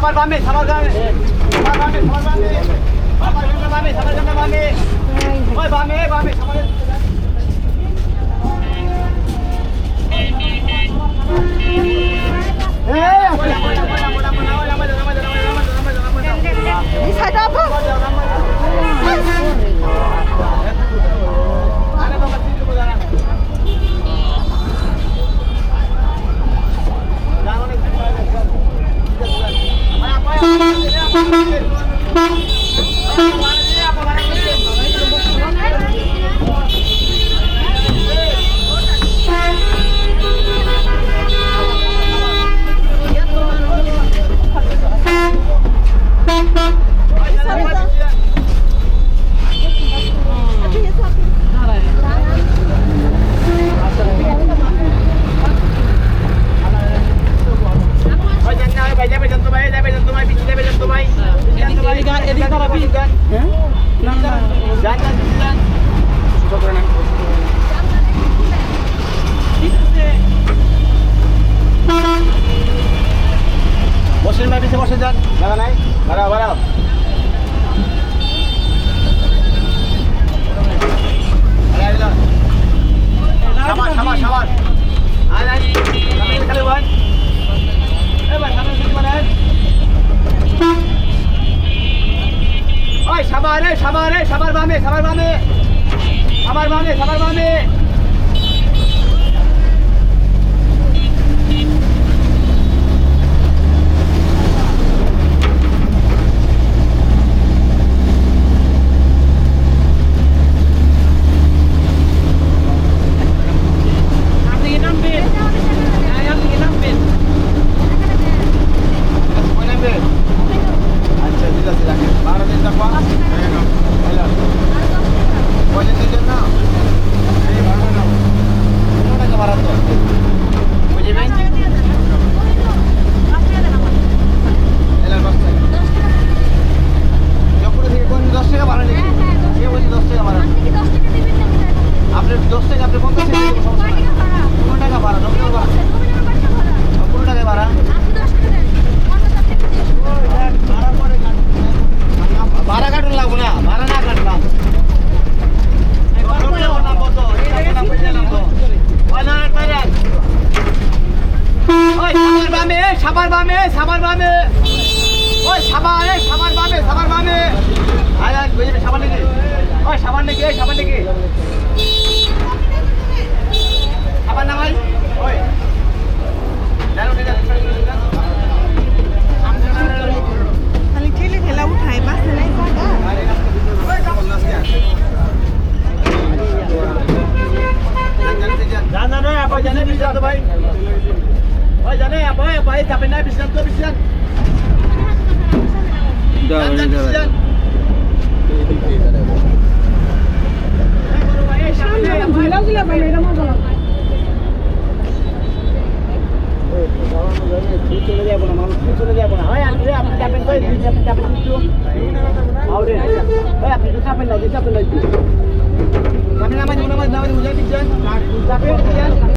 সাবার বামে সাবার বামে সাবার বামে সাবার বামে সাবার বামে সাবার বামে ওই বামে বামে সাবার Di sana apa? বসেন ভাই পিছে বসে যান জায়গা নাই বাড়াও বাড়াও সাবাস সাবাস সাবাস আয় আয় খালি ভাই এ ভাই সামনে দিকে মানে ওই সাবার রে সাবার রে সাবার বামে সাবার বামে সাবার বামে সাবার বামে সাবার বামে সাবার বামে ওই সাবার এই সাবার বামে সাবার বামে আয় আয় বুঝবি সাবার নাকি ওই সাবার নাকি এই সাবার নাকি সাবার না ভাই ওই জানো ঠিক আছে খালি ঠেলে ঠেলা উঠায় বাসে নাই জায়গা জানা না আপা জানে বিশ তো ভাই ওই জানে আপা ভাই চাপেন না বিশ তো বিশ চলে যাবো না মানুষ চলে যাবো না হয় আপনি চাপেন আপনি চাপেন কিন্তু আপনি তো চাপেন না চাপেন না আপনি নামাজ নামাজ নামাজ বুঝাই দিচ্ছেন চাপেন